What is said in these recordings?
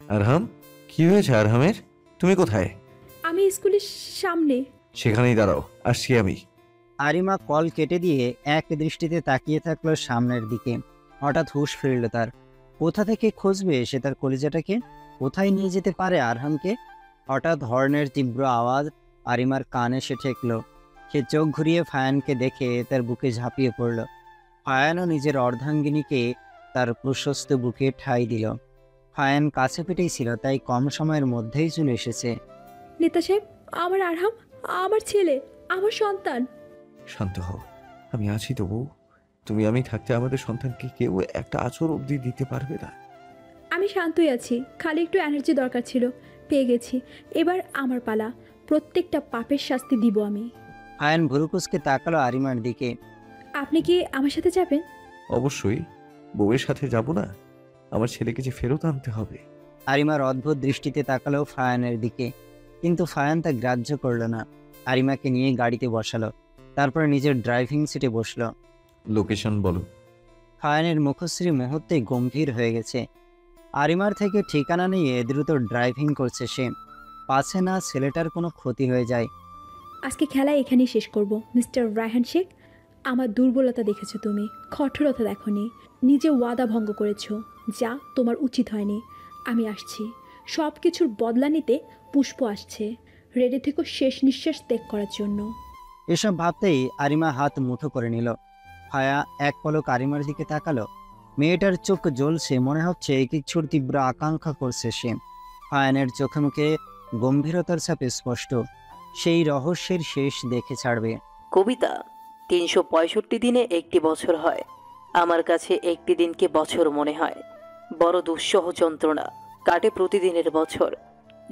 আরহাম, কি হয়েছে আরহামের? তুমি কোথায়? আমি স্কুলের সামনে। সেখানেই দাঁড়াও, আসছি আমি। আরিমা কল কেটে দিয়ে এক দৃষ্টিতে তাকিয়ে থাকলো সামনের দিকে। হঠাৎ হুঁশ ফিরল তার। কোথা থেকে খুঁজবে সে তার কলিজাটাকে? কোথায় নিয়ে যেতে পারে আরহামকে? হঠাৎ হর্নের তীব্র আওয়াজ আরিমার কানে এসে ঠেকল। সে চোখ ঘুরিয়ে ফায়ানকে দেখে তার বুকে ঝাঁপিয়ে পড়ল। ফায়ানও নিজের অর্ধাঙ্গিনীকে তার প্রশস্ত বুকে ঠাঁই দিল। ফায়ান কাছে পিঠেই ছিল, তাই কম সময়ের মধ্যেই চলে এসেছে। নেতা সাহেব, আমার আরহাম, আমার ছেলে, আমার সন্তান। শান্ত হও, আমি আছি তো বউ। তুমি আমি থাকতে আমাদের সন্তানকে কেউ একটা আঁচড় অবধি দিতে পারবে না। আমি শান্তই আছি, খালি একটু এনার্জি দরকার ছিল, পেয়ে গেছি। এবার আমার পালা, প্রত্যেকটা পাপের শাস্তি দিব আমি। ফায়ান ভুরুকুসকে তাকালো আরিমার দিকে। আপনি কি আমার সাথে যাবেন? অবশ্যই, বউয়ের সাথে যাব না? আমার ছেলেকে যে ফেরত আনতে হবে। আরিমার অদ্ভুত দৃষ্টিতে তাকালো ফায়ানের দিকে, কিন্তু ফায়ান তা গ্রাহ্য করল না। আরিমাকে নিয়ে গাড়িতে বসালো, তারপর নিজের ড্রাইভিং সিটে বসলো। লোকেশন বলো। ফায়ানের মুখশ্রী মুহূর্তে গম্ভীর হয়ে গেছে। আরিমার থেকে ঠিকানা নিয়ে দ্রুত ড্রাইভিং করছে সে, পাছে না ছেলেটার কোনো ক্ষতি হয়ে যায়। আজকে খেলা এখানেই শেষ করব মিস্টার রায়হান শেখ। আমার দুর্বলতা দেখেছো তুমি, কঠোরতা দেখোনি, নিজে ওয়াদা ভঙ্গ করেছো, যা তোমার উচিত হয়নি। আমি আসছি, সব কিছুর বদলা নিতে। পুষ্প আসছে, রেডি থেকো শেষ নিঃশ্বাস ত্যাগ করার জন্য। এসব ভাবতেই আরিমা হাত মুঠো করে নিল। ফায়া এক পলক আরিমার দিকে তাকালো। মেয়েটার চোখ জ্বলছে, মনে হচ্ছে কিছুর তীব্র আকাঙ্ক্ষা করছে সে। ফায়ানের চোখে মুখে গম্ভীরতার ছাপে স্পষ্ট, সেই রহস্যের শেষ দেখে ছাড়বে। কবিতা ৩৬৫ দিনে একটি বছর হয়, আমার কাছে একটি দিনকে বছর মনে হয়। বড় দুঃসহ যন্ত্রণা কাটে প্রতিদিনের বছর।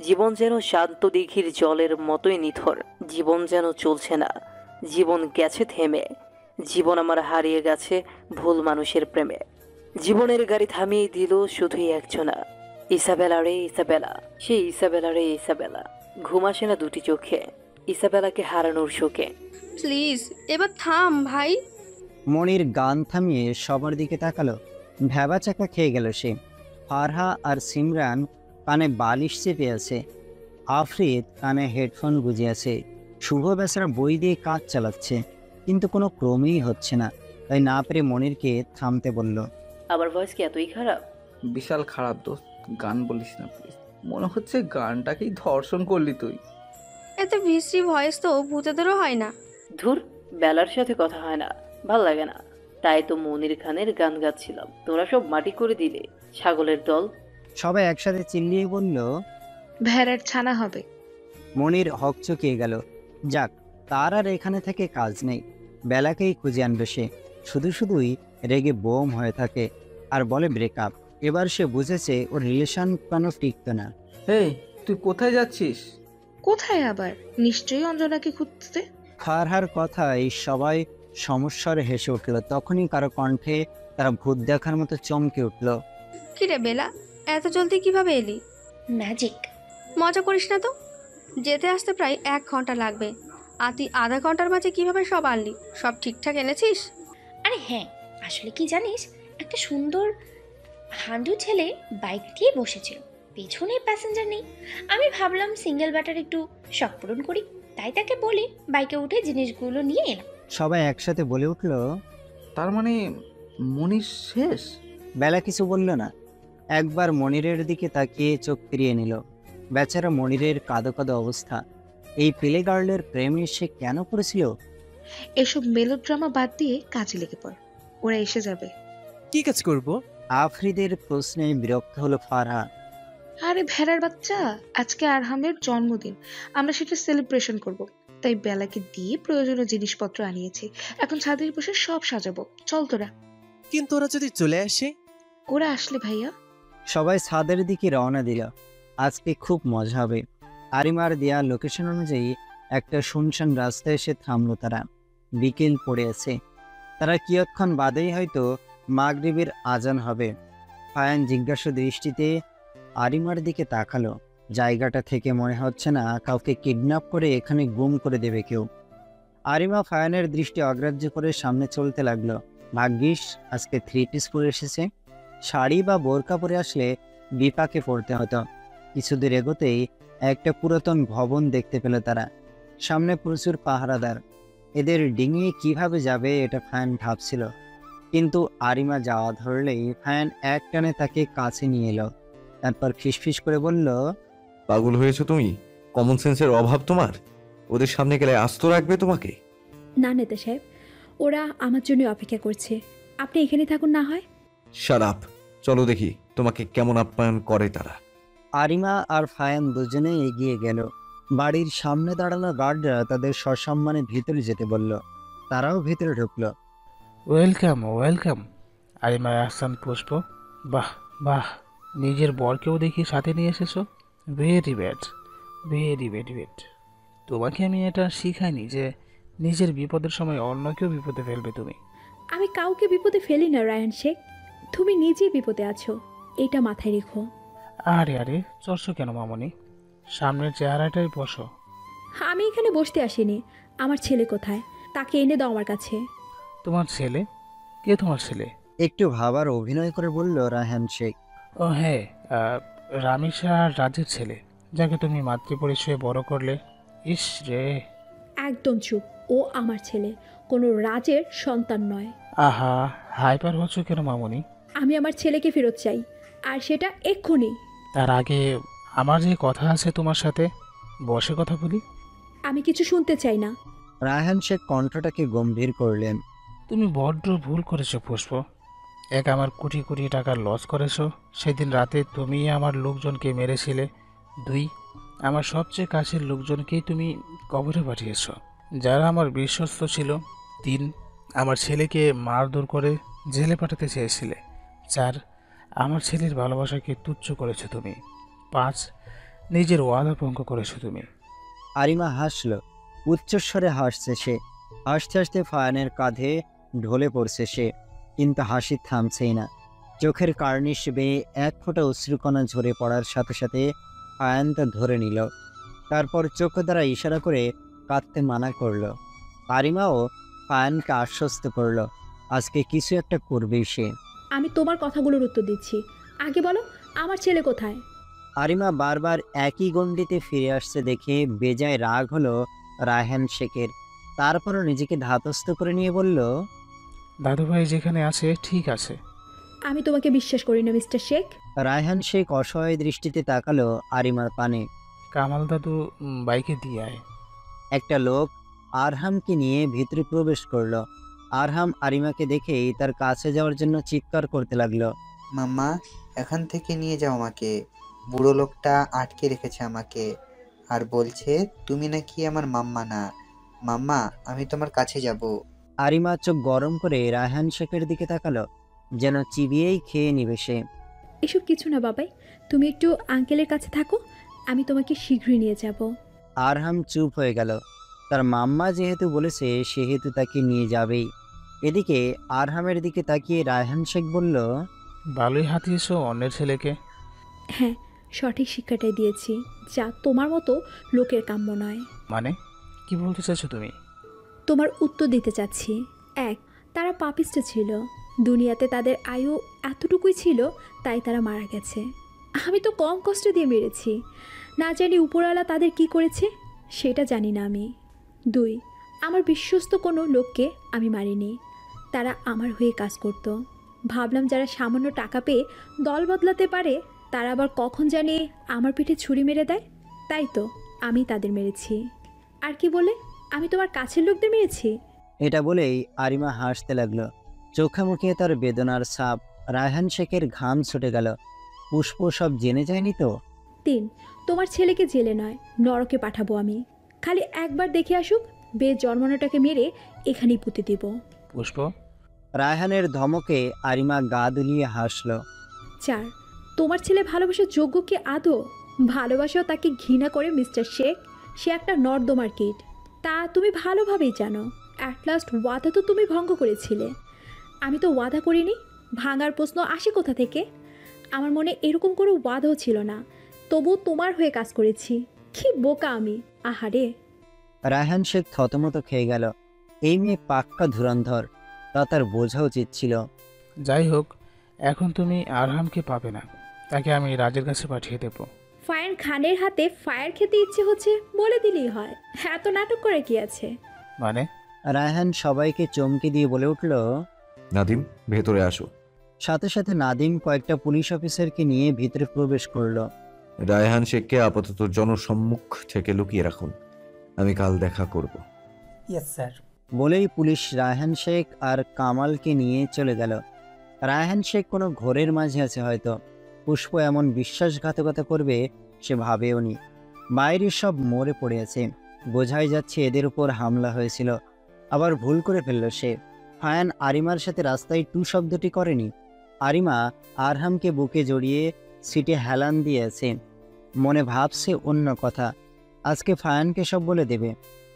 জীবন যেন শান্ত দিঘির জলের মতোই নিথর। জীবন যেন চলছে না, জীবন গেছে থেমে। জীবন আমার হারিয়ে গেছে ভুল মানুষের প্রেমে। জীবনের গাড়ি থামিয়ে দিল শুধুই একজনা, ইসাবেলা রে ইসাবেলা, সেই ইসাবেলা রে ইসাবেলা। ঘুম আসে না দুটি চোখে, ইসাবেলাকে হারানোর শোকে। প্লিজ এবার থাম ভাই। মনির গান থামিয়ে সবার দিকে তাকালো। ভ্যাবা চাকা খেয়ে গেল সে। ফারহা আর সিমরান কানে বালিশ চেপে আছে। আফরিদ কানে হেডফোন গুঁজে। শুভ বেচারা বই দিয়ে কাজ চালাচ্ছে, কিন্তু কোনো ক্রমেই হচ্ছে না। তাই না পেরে মনিরকে থামতে বলল। আমার ভয়েস কি এতই খারাপ? বিশাল খারাপ দোস্ত, গান বলিস না প্লিজ। মনে হচ্ছে গানটাকেই ধর্ষণ করলি তুই। এত বিশ্রী ভয়েস তো ভূতেদেরও হয় না। ধুর, বেলার সাথে কথা হয় না, ভাল লাগে না। তাই তো মনির খানের গান গাচ্ছিলাম, তোরা সব মাটি করে দিলে, ছাগলের দল। সবাই একসাথে চিল্লিয়ে বলল, ভেড়ার ছানা হবে। মনির হকচকিয়ে গেল। যাক, তার আর এখানে থেকে কাজ নেই। বেলাকেই খুঁজে আনবে সে। শুধুই রেগে বোম হয়ে থাকে আর বলে ব্রেকআপ। এবার সে বুঝেছে ওর রিলেশন কেন টিকতো না। এই, তুই কোথায় যাচ্ছিস? কোথায় আবার? নিশ্চয়ই অঞ্জনাকে খুঁজতে। ফারহার কথায় সবাই সমস্যার হেসে উঠল। তখনই কারো কণ্ঠে তারা ভূত দেখার মতো চমকে উঠল। কিরে বেলা, এত জলদি কিভাবে এলি? ম্যাজিক। মজা করিস না তো। যেতে আসতে প্রায় 1 ঘন্টা লাগবে, আর তুই আধা ঘন্টার মাঝে কিভাবে সব আনলি? সব ঠিকঠাক এনেছিস? আরে হ্যাঁ, আসলে কি জানিস, একটা সুন্দর হাঁদু ছেলে বাইক দিয়ে বসেছিল, পেছনে প্যাসেঞ্জার নেই। আমি ভাবলাম সিঙ্গেল ব্যাটার একটু শখ পূরণ করি, তাই তাকে বলি বাইকে উঠে জিনিসগুলো নিয়ে এলাম। সবাই একসাথে বলে উঠল, তার মানে মনির শেষ? বেলা কিছু বলল না। একবার মনিরের দিকে তাকিয়ে চোখ ফিরিয়ে নিল। বেচারা মনিরের কাঁদো কাঁদো অবস্থা। এই প্লে গার্লের প্রেমে সে কেন পড়েছিল? এসব মেলোড্রামা বাদ দিয়ে কাজে লেগে পড়, ওরা এসে যাবে। কি কাজ করব? আফরিদের প্রশ্নে বিরক্ত হলো ফারহা। আরে ভেড়ার বাচ্চা, আজকে আরহামের জন্মদিন, আমরা সেটা সেলিব্রেশন করব, তাই বেলাকে দিয়ে প্রয়োজনীয় জিনিসপত্র আনিয়েছি। এখন ছাদের বসে সব সাজাবো, চল তোরা। কিন্তু ওরা যদি চলে আসে? ওরা আসলে ভাইয়া। সবাই ছাদের দিকে রওনা দিল। আজকে খুব মজা হবে। আরিমার দেয়া লোকেশন অনুযায়ী একটা শুনশান রাস্তায় এসে থামলো তারা। বিকেল পড়ে আছে। তারা কিয়ৎক্ষণ বাদেই হয়তো মাগরিবের আজান হবে। ফায়ান জিজ্ঞাসা দৃষ্টিতে আরিমার দিকে তাকালো। জায়গাটা থেকে মনে হচ্ছে না কাউকে কিডন্যাপ করে এখানে গুম করে দেবে কেউ। আরিমা ফায়ানের দৃষ্টি অগ্রাহ্য করে সামনে চলতে লাগলো। ভাগ্যিস আজকে 3 পিস পরে এসেছে। শাড়ি বা বোরকা পরে আসলে বিপাকে পড়তে হতো। কিছুদূর এগোতেই একটা পুরাতন ভবন দেখতে পেল তারা। সামনে প্রচুর পাহারাদার। এদের ডিঙিয়ে কিভাবে যাবে এটা ফায়ান ভাবছিল, কিন্তু আরিমা যাওয়া ধরলেই ফায়ান এক টানে তাকে কাছে নিয়ে এলো। তারপর ফিসফিস করে বলল, পাগল হয়েছো তুমি? কমন সেন্সের অভাব তোমার? ওদের সামনে গেলে আস্ত রাখবে তোমাকে? না নেতা সাহেব, ওরা আমার জন্য অপেক্ষা করছে। আপনি এখানে থাকুন না হয়। শাট আপ, চলো দেখি তোমাকে কেমন আপ্যায়ন করে তারা। আরিমা আর ফায়ান দুজনেই এগিয়ে গেল। বাড়ির সামনে দাঁড়ানো গার্ডরা তাদের সসম্মানে ভিতরে যেতে বলল। তারাও ভিতরে ঢুকলো। Welcome welcome. আরিমা আহসান পুষ্প, বাহ বাহ, নিজের বরকেও দেখি সাথে নিয়ে এসেছো। Very bad, very bad bad. তোমাকে আমি এটা শিখাইনি যে নিজের বিপদের সময় অন্য কেউ বিপদে ফেলবে তুমি। আমি কাউকে বিপদে ফেলি না রায়হান শেখ, তুমি নিজেই বিপদে আছো, এটা মাথায় রেখো। আরে আরে, চড়ছো কেন মামনি? সামনের চেহারাটাই বসো। আমি এখানে বসতে আসিনি। আমার ছেলে কোথায়? তাকে এনে দাও আমার কাছে। তোমার ছেলে? কে তোমার ছেলে? একটু ভাবার অভিনয় করে বলল রায়হান শেখ। ও হ্যাঁ, রামিসা আর রাজের ছেলে, যাকে তুমি মাতৃপরিচয়ে বড় করলে। ইস রে। একদম চুপ, ও আমার ছেলে, কোনো রাজের সন্তান নয়। আহা, হাইপার হচ্ছ কেন মামনি? আমি আমার ছেলেকে ফেরত চাই, আর সেটা এক্ষুনি। তার আগে আমার যে কথা আছে তোমার সাথে, বসে কথা বলি। আমি কিছু শুনতে চাই না। রায়হান শেখ কণ্ঠটাকে গম্ভীর করলেন। তুমি বড্ড ভুল করেছো পুষ্প। এক, আমার কোটি কোটি টাকার লস করেছো, সেদিন রাতে তুমি আমার লোকজনকে মেরেছিলে। 2, আমার সবচেয়ে কাছের লোকজনকেই তুমি কবরে পাঠিয়েছো, যারা আমার বিশ্বস্ত ছিল। 3, আমার ছেলেকে মারধর করে জেলে পাঠাতে চেয়েছিলে। 4, আমার ছেলের ভালোবাসাকে তুচ্ছ করেছো তুমি। 5, নিজের ওয়াদা ভঙ্গ করেছো তুমি। আরিমা হাসল, উচ্চস্বরে হাসছে সে। হাসতে হাসতে ফায়ানের কাঁধে ঢলে পড়ছে সে, কিন্তু হাসি থামছেই না। চোখের কার্নিশ বেয়ে এক ফোঁটা অশ্রুকণা ঝরে পড়ার সাথে সাথে ফায়ান তা ধরে নিল। তারপর চোখ দ্বারা ইশারা করে কাঁদতে মানা করল। আরিমাও ফায়ানকে আশ্বস্ত করল, আজকে কিছু একটা করবেই সে। আমি তোমার কথাগুলোর উত্তর দিচ্ছি, আগে বলো আমার ছেলে কোথায়? আরিমা বারবার একই গণ্ডিতে ফিরে আসছে দেখে বেজায় রাগ হলো রায়হান শেখের। তারপরও নিজেকে ধাতস্থ করে নিয়ে বলল, দাদুভাই যেখানে আছে ঠিক আছে। আমি তোমাকে বিশ্বাস করি না মিস্টার শেখ। রায়হান শেখ অসহায় দৃষ্টিতে তাকালো আরিমার পানে। কামাল দাদু বাইকে দিয়ে আয়। একটা লোক আরহামকে নিয়ে ভিতরে প্রবেশ করলো। আরহাম আরিমাকে দেখেই তার কাছে যাওয়ার জন্য চিৎকার করতে লাগলো। মাম্মা, এখান থেকে নিয়ে যাও আমাকে। বুড়ো লোকটা আটকে রেখেছে আমাকে, আর বলছে তুমি নাকি আমার মাম্মা না। মাম্মা, আমি তোমার কাছে যাব। আরিমা চোখ গরম করে রায়হান শেখের দিকে তাকালো, যেন চিবিয়েই খেয়ে নিবে সে। এসব কিছু না বাবাই, তুমি একটু আঙ্কেলের কাছে থাকো, আমি তোমাকে শীঘ্রই নিয়ে যাব। আরহাম চুপ হয়ে গেল। তার মাম্মা যেহেতু বলেছে সেহেতু তাকে নিয়ে যাবেই। এদিকে আরহামের দিকে তাকিয়ে রায়হান শেখ বলল, ভালোই হাতিয়েছো অন্যের ছেলেকে। হ্যাঁ, সঠিক শিক্ষাটাই দিয়েছি, যা তোমার মতো লোকের কাম্য নয়। মানে কি বলতে চাইছো তুমি? তোমার উত্তর দিতে চাচ্ছি। 1, তারা পাপিষ্ট ছিল, দুনিয়াতে তাদের আয়ু এতটুকুই ছিল, তাই তারা মারা গেছে। আমি তো কম কষ্ট দিয়ে মেরেছি, না জানি উপরওয়ালা তাদের কি করেছে, সেটা জানি না আমি। 2, আমার বিশ্বস্ত কোনো লোককে আমি মারিনি, তারা আমার হয়ে কাজ করত। ভাবলাম যারা সামান্য টাকা পেয়ে দল বদলাতে পারে, তারা আবার কখন জানি আমার পিঠে ছুরি মেরে দেয়, তাই তো আমি তাদের মেরেছি। আর কি বলে, আমি তোমার কাছের লোকদের মেরেছি? এটা বলেই আরিমা হাসতে লাগলো। চোখে মুখে তার বেদনার ছাপ। রায়হান শেখের ঘাম ছুটে গেল। পুষ্প সব জেনে যায়নি তো? 3, তোমার ছেলেকে জেলে নয় নরকে পাঠাবো আমি, খালি একবার দেখে আসুক, জন্মানোটাকে মেরে এখানেই পুঁতে দেব। পুষ্প। রায়হানের ধমকে আরিমা গা দুলিয়ে হাসল। 4, তোমার ছেলে ভালোবাসার যোগ্য কি আদৌ? ভালোবাসাও তাকে ঘৃণা করে মিস্টার শেখ, সে একটা নর্দমার কীট, তা তুমি ভালোভাবেই জানো। অ্যাট লাস্ট ওয়াদা তো তুমি ভঙ্গ করেছিলে, আমি তো ওয়াদা করিনি। ভাঙার প্রশ্ন আসে কোথা থেকে? আমার মনে এরকম কোনো ওয়াদাও ছিল না, তবু তোমার হয়ে কাজ করেছি। কি বোকা আমি, আহারে। রায়হান শেখ থতমত খেয়ে গেল। এই মেয়ে পাক্কা ধুরন্ধর। তা তার বোঝা উচিত ছিল। যাই হোক, এখন তুমি আরহামকে পাবে না, তাকে আমি রাজের কাছে পাঠিয়ে দেবো। ফায়ার খানের হাতে ফায়ার খেতে ইচ্ছে হচ্ছে বলে দিলেই হয়, এত নাটক করে কি আছে? মানে? রায়হান সবাইকে চমকে দিয়ে বলে উঠল। নাদিম, ভেতরে আসো। সাথে সাথে নাদিম কয়েকটা পুলিশ অফিসারকে নিয়ে ভিতরে প্রবেশ করলো। রায়হান শেখকে আপাতত জনসম্মুখ থেকে লুকিয়ে রাখুন, আমি কাল দেখা করব। Yes sir. বলেই পুলিশ রায়হান শেখ আর কামালকে নিয়ে চলে গেল। রায়হান শেখ কোনো ঘোরের মাঝে আছে হয়তো। পুষ্প এমন বিশ্বাসঘাতকতা করবে সে ভাবেও নি। বাইরে সব মরে পড়ে আছে, বোঝাই যাচ্ছে এদের উপর হামলা হয়েছিল। আবার ভুল করে ফেলল সে। ফায়ান আরিমার সাথে রাস্তায় টু শব্দটি করেনি। আরিমা আরহামকে বুকে জড়িয়ে সিটে হেলান দিয়ে আছে, মনে ভাবছে অন্য কথা। আজকে ফায়ানকে সব বলে দেবে।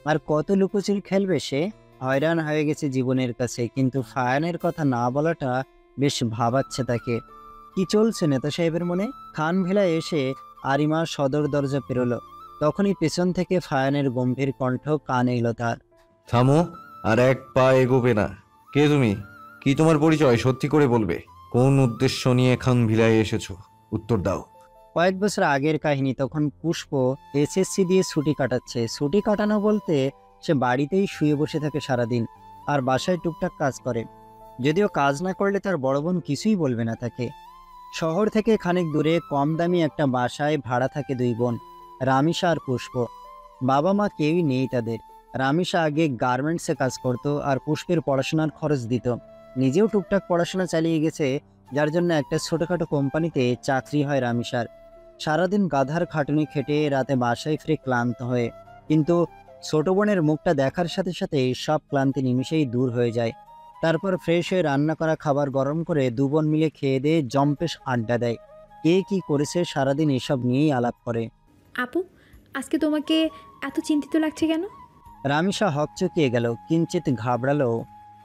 আর কত লুকোচুরি খেলবে সে। হয়রান হয়ে গেছে জীবনের কাছে, কিন্তু ফায়ানের কথা না বলাটা বেশ ভাবাচ্ছে তাকে। কি চলছে নেতা সাহেবের মনে? খান ভেলায় এসে আরিমা সদর দরজা পেরোলো। তখনই পেছন থেকে ফায়ানের গম্ভীর কণ্ঠ কানে এলো তার। থামো, আর এক পা এগোবে না। কে তুমি? কি তোমার পরিচয়? সত্যি করে বলবে। কোন উদ্দেশ্য নিয়ে খান ভিলায় এসেছো? উত্তর দাও। কয়েক বছর আগের কাহিনী। তখন পুষ্প এসএসসি দিয়ে ছুটি কাটাচ্ছে। ছুটি কাটানো বলতে সে বাড়িতেই শুয়ে বসে থাকে সারাদিন, আর বাসায় টুকটাক কাজ করে। যদিও কাজ না করলে তার বড় বোন কিছুই বলবে না তাকে। শহর থেকে খানিক দূরে কম দামি একটা বাসায় ভাড়া থাকে দুই বোন, রামিসা আর পুষ্প। বাবা মা কেউই নেই তাদের। রামিসা আগে গার্মেন্টসে কাজ করত আর পুষ্পের পড়াশোনার খরচ দিত। নিজেও টুকটাক পড়াশোনা চালিয়ে গেছে, যার জন্য একটা ছোটোখাটো কোম্পানিতে চাকরি হয় রামিসার। সারাদিন গাধার খাটুনি খেটে রাতে বাসায় ফিরে ক্লান্ত হয়ে, কিন্তু ছোট বোনের মুখটা দেখার সাথে সাথে সব ক্লান্তি নিমিষেই দূর হয়ে যায়। তারপর ফ্রেশ হয়ে রান্না করা খাবার গরম করে দু বোন মিলে খেয়ে দিয়ে জম্পেশ আড্ডা দেয়। কে কি করেছে সারাদিন এসব নিয়েই আলাপ করে। আপু, আজকে তোমাকে এত চিন্তিত লাগছে কেন? রামিসা হকচকিয়ে গেল, কিঞ্চিত ঘাবড়ালো।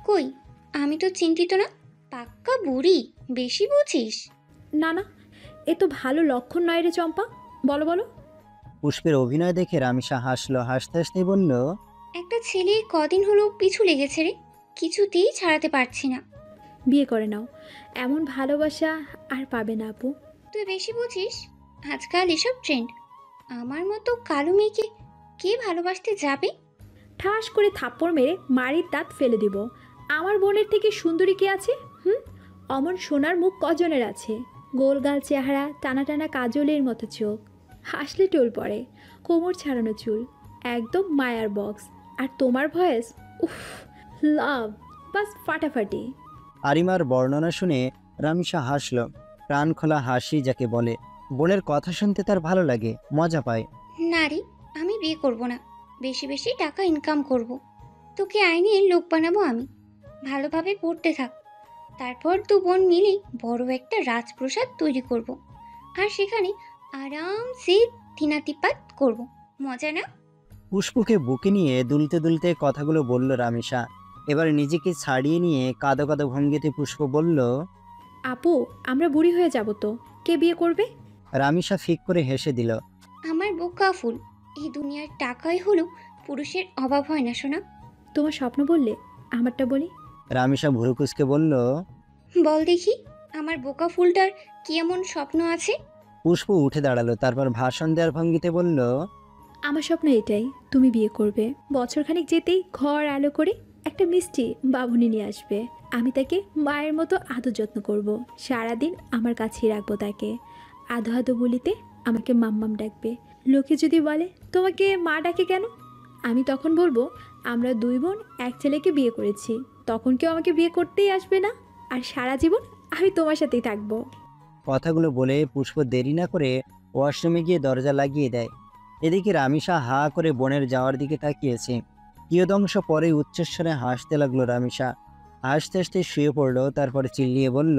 কই, আমি তো চিন্তিত না। পাক্কা বুড়ি, বেশি বুঝিস। না না, এ তো ভালো লক্ষণ নয় রে চম্পা। বলো বলো। পুষ্পের অভিনয় দেখে রামিসা হাসলো। হাসতে হাসতে বলল, একটা ছেলে কদিন হলো পিছু লেগেছে রে, কিছুতেই ছাড়াতে পারছি না। বিয়ে করে নাও, এমন ভালোবাসা আর পাবে না আপু। তুই বেশি বুঝিস। আজকাল এসব ট্রেন্ড। আমার মতো কালো মেয়েকে কে ভালোবাসতে যাবে? ঠাস করে থাপ্পড় মেরে মাড়ির দাঁত ফেলে দিব। আমার বোনের থেকে সুন্দরী কে আছে? অমন সোনার মুখ কজনের আছে? গোলগাল চেহারা, টানা টানা কাজলের মতো চোখ, হাসলে টোল পড়ে, কোমর ছাড়ানো চুল, একদম মায়ার বক্স। আর তোমার ভয়েস, উফ, লাভ, বাস ফাটাফাটি। আরিমার বর্ণনা শুনে রামিসা হাসল। প্রাণ খোলা হাসি যাকে বলে। বোনের কথা শুনতে তার ভালো লাগে, মজা পায়। না রে, আমি বিয়ে করব না। বেশি বেশি টাকা ইনকাম করব। তোকে আইনে লোক বানাবো আমি। ভালোভাবে পড়তে থাক। তারপর দু বোন মিলে বড় একটা রাজপ্রাসাদ তৈরি করব। আর সেখানে আরামসে দিনাতিপাত করব। মজা না? পুষ্পকে বুকে নিয়ে দুলতে দুলতে কথাগুলো বলল রামিসা। এবার নিজেকে ছাড়িয়ে নিয়ে কাঁদো কাঁদো ভঙ্গিতে পুষ্প বলল, আপু, আমরা বুড়ি হয়ে যাব তো, কে বিয়ে করবে? রামিসা ফিক করে হেসে দিল। আমার বোকা ফুল, এই দুনিয়ার টাকাই হলো পুরুষের অভাব হয় না শোনা। তোমার স্বপ্ন বললে, আমারটা বলি। রামিসা ভুরুকুসকে বলল, বল দেখি, আমার বোকা ফুলটার কি এমন স্বপ্ন আছে? পুষ্প উঠে দাঁড়ালো, তারপর ভাষণ দেওয়ার ভঙ্গিতে বলল, আমার স্বপ্ন এটাই, তুমি বিয়ে করবে। বছরখানিক যেতেই ঘর আলো করে একটা মিষ্টি বাবুনি নিয়ে আসবে। আমি তাকে মায়ের মতো আদর যত্ন করব। সারাদিন আমার কাছেই রাখবো তাকে। আধো আধো বলিতে আমাকে মাম্মাম ডাকবে। লোকে যদি বলে তোমাকে মা ডাকে কেন, আমি তখন বলবো আমরা দুই বোন এক ছেলেকে বিয়ে করেছি। তখন কেউ আমাকে বিয়ে করতেই আসবে না, আর সারা জীবন আমি তোমার সাথেই থাকবো। কথাগুলো বলে পুষ্প দেরি না করে ওয়াশরুমে গিয়ে দরজা লাগিয়ে দেয়। এদিকে রামিসা হা করে বোনের যাওয়ার দিকে তাকিয়েছে। কিয়দংশ পরে উচ্চস্বরে হাসতে লাগলো রামিসা। হাসতে হাসতে শুয়ে পড়লো, তারপরে চিল্লিয়ে বলল,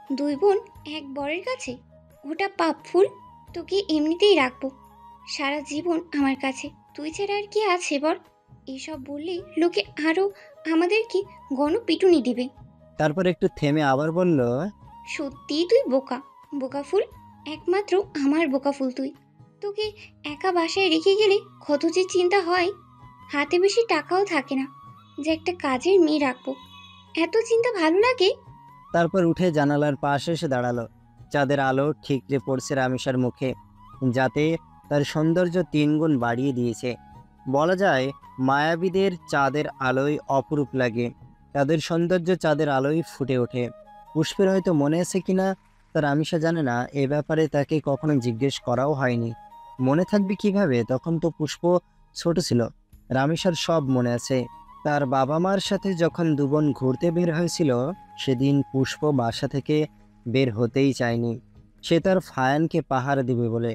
দুই বোন এক বরের কাছে? ওটা পাপ ফুল। তোকে এমনিতেই রাখবো সারা জীবন আমার কাছে। তুই ছাড়া আর কি আছে বল? এসব বললে লোকে আরো আমাদেরকে গণপিটুনি দিবে। তারপর একটু থেমে আবার বলল, সত্যিই তুই বোকা, বোকা ফুল, একমাত্র আমার বোকা ফুল তুই। তোকে একা বাসায় রেখে গেলে কত যে চিন্তা হয়। হাতে বেশি টাকাও থাকে না যে একটা কাজের মেয়ে রাখবো। এত চিন্তা ভালো লাগে? তারপর উঠে জানালার পাশে এসে দাঁড়ালো। চাঁদের আলো ঠিকরে পড়ছে রামিসার মুখে, যাতে তার সৌন্দর্য 3 গুণ বাড়িয়ে দিয়েছে। বলা যায় মায়াবীদের চাঁদের আলোয় অপরূপ লাগে, তাদের সৌন্দর্য চাঁদের আলোয় ফুটে ওঠে। পুষ্পের হয়তো মনে আছে কিনা তার রামিসা জানে না, এ ব্যাপারে তাকে কখনো জিজ্ঞেস করাও হয়নি। মনে থাকবে কিভাবে, তখন তো পুষ্প ছোট ছিল। রামিসার সব মনে আছে। তার বাবা মার সাথে যখন দুবোন ঘুরতে বের হয়েছিল, সেদিন পুষ্প বাসা থেকে বের হতেই চায়নি। সে তার ফায়ানকে পাহারা দিবে বলে।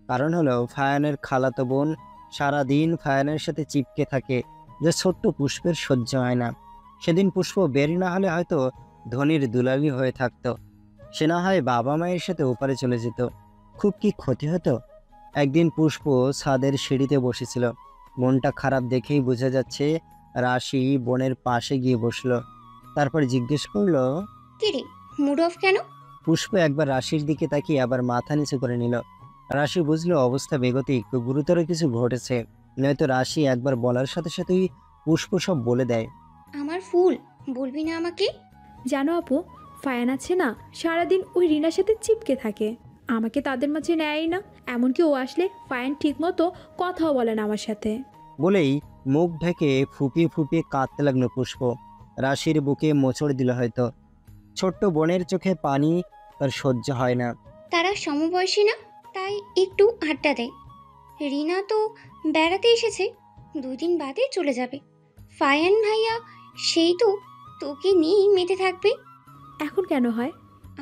কারণ হলো ফায়ানের খালাতো বোন সারাদিন ফায়ানের সাথে চিপকে থাকে, যে ছোট্ট পুষ্পের সহ্য হয় না। সেদিন পুষ্প বের না হলে হয়তো ধনির দুলালি হয়ে থাকতো। সে না হয় বাবা মায়ের সাথে ওপারে চলে যেত। খুব কি ক্ষতি হতো। একদিন পুষ্প ছাদের সিঁড়িতে বসেছিল। মনটা খারাপ দেখেই বোঝা যাচ্ছে। রাশি বোনের পাশে গিয়ে বসলো। তারপর জিজ্ঞেস করলো, কিরে, মুড অফ কেন? পুষ্প একবার রাশির দিকে তাকিয়ে আবার মাথা নিচু করে নিল। রাশি বুঝলো অবস্থা বেগতিক, গুরুতর কিছু ঘটেছে। নয়তো রাশি একবার বলার সাথে সাথেই পুষ্প সব বলে দেয়। আমার ফুল, বলবি না আমাকে? জানো আপু, ফায়ান আছে না, সারাদিন ওই রিনার সাথে চিপকে থাকে। আমাকে তাদের মাঝে নেয়ই না। এমনকি ও আসলে ফায়ান ঠিক মতো কথাও বলে না আমার সাথে। বলেই মুখ ঢেকে ফুপিয়ে ফুপিয়ে কাঁদতে লাগলো পুষ্প। রাশির বুকে মোচড় দিল হয়তো। ছোট্ট বোনের চোখে পানি তার সহ্য হয় না। তারা সমবয়সী না, তাই একটু আড্ডা দেয়। রিনা তো বেড়াতে এসেছে, 2 দিন বাদে চলে যাবে। ফায়ান ভাইয়া সেই তো তোকে নিয়েই মেতে থাকবে। এখন কেন হয়?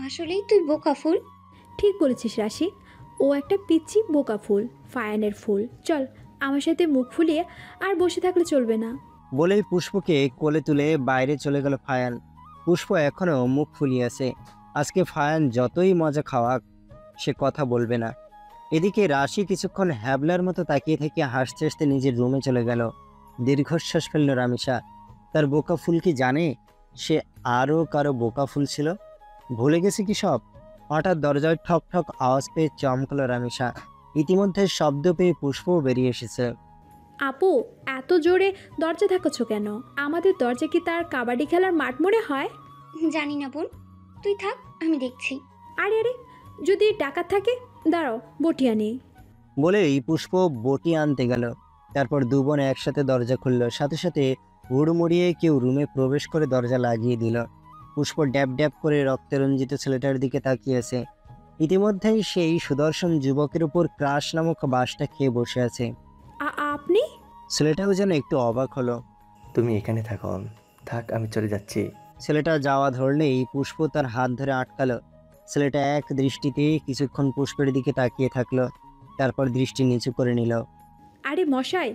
আসলেই তুই বোকা ফুল। ঠিক বলেছিস রাশি, ও একটা পিচ্ছি বোকা ফুল, ফায়ানের ফুল। চল আমার সাথে মুখ ফুলিয়ে আর বসে থাকলে চলবে না। বলেই পুষ্পকে কোলে তুলে বাইরে চলে গেল ফায়ান। পুষ্প এখনো মুখ ফুলিয়ে আছে। আজকে ফায়ান যতই মজা খাওয়াক, সে কথা বলবে না। এদিকে রাশি কিছুক্ষণ হ্যাবলার মতো তাকিয়ে থেকে হাসতে হাসতে নিজের রুমে চলে গেল। দীর্ঘশ্বাস ফেলল রামিসা। তার বোকা ফুল কি জানে সে আরও কারো বোকা ফুল ছিল? ভুলে গেছে কি সব? হঠাৎ দরজায় ঠক ঠক আওয়াজ পেয়ে চমকালো রামিসা। ইতিমধ্যে শব্দ পেয়ে পুষ্পও বেরিয়ে এসেছে। আপু, এত জোরে দরজা ধাক্কাচ্ছ কেন? আমাদের দরজা কি তার কাবাডি খেলার মাঠ মনে হয়? জানি না বোন, তুই থাক, আমি দেখছি। আরে আরে, যদি ডাকাত থাকে, দাঁড়াও বটি আনি। বলেই পুষ্প বটি আনতে গেল। তারপর 2 বোন একসাথে দরজা খুলল। সাথে সাথে হুড়মুড়িয়ে কেউ রুমে প্রবেশ করে দরজা লাগিয়ে দিল। পুষ্প ড্যাব ড্যাব করে রক্তরঞ্জিত ছেলেটার দিকে তাকিয়েছে। ইতিমধ্যেই সেই সুদর্শন যুবকের উপর ক্রাশ নামক বাসটা খেয়ে বসে আছে। আপনি? ছেলেটাও যেন একটু অবাক হলো। তুমি এখানে থাকো, থাক, আমি চলে যাচ্ছি। ছেলেটা যাওয়া ধরলেই পুষ্প তার হাত ধরে আটকালো। ছেলেটা এক দৃষ্টিতে কিছুক্ষণ পুষ্পের দিকে তাকিয়ে থাকলো, তারপর দৃষ্টি নিচু করে নিল। আরে মশাই,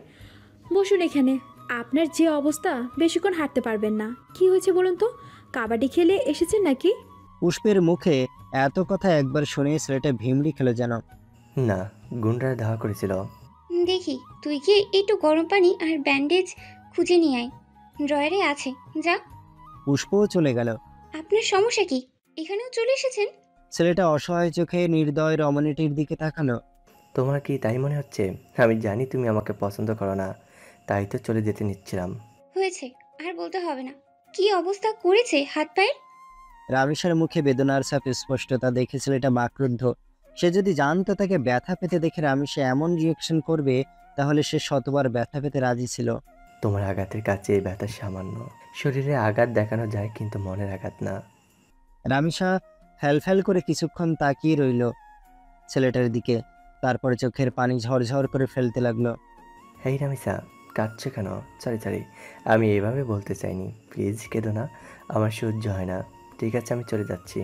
বসুন এখানে। আপনার যে অবস্থা, বেশিক্ষণ হাঁটতে পারবেন না। কি হয়েছে বলুন তো? কাবাডি খেলে এসেছেন নাকি? পুষ্পের মুখে এত কথা একবার শুনে ছেলেটা ভিমড়ি খেলো যেন। না, গুন্ডারা ধাওয়া করেছিল। দেখি, তুই কি একটু গরম পানি আর ব্যান্ডেজ খুঁজে নিয়ে আয়, ড্রয়ারে আছে, যা। পুষ্পও চলে গেল। আপনার সমস্যা কি? এখানেও চলে এসেছেন? ছেলেটা অসহায় চোখে নির্দয় রমণীটির দিকে তাকালো। তোমার কি তাই মনে হচ্ছে? আমি জানি তুমি আমাকে পছন্দ করো না, তাই তো চলে যেতে নিচ্ছিলাম। হয়েছে, আর বলতে হবে না। কি অবস্থা করেছে হাত পায়ের? রামিসার মুখে বেদনার ছাপ স্পষ্টতা দেখে ছেলেটা বাকরুদ্ধ। সে যদি জানতো তাকে ব্যথা পেতে দেখে রামিসা এমন রিয়েকশন করবে, তাহলে সে শতবার ব্যথা পেতে রাজি ছিল। তোমার আঘাতের কাছে এই ব্যথা সামান্য। শরীরে আঘাত দেখানো যায়, কিন্তু মনের আঘাত না। রামিসা ফ্যাল করে কিছুক্ষণ তাকিয়ে রইল ছেলেটার দিকে। তারপর চোখের পানি ঝরঝর করে ফেলতে লাগলো। হেই রামিসা, কাঁদছো কেন? সরি, আমি এভাবে বলতে চাইনি। প্লিজ কেঁদো না, আমার সহ্য হয় না। ঠিক আছে, আমি চলে যাচ্ছি।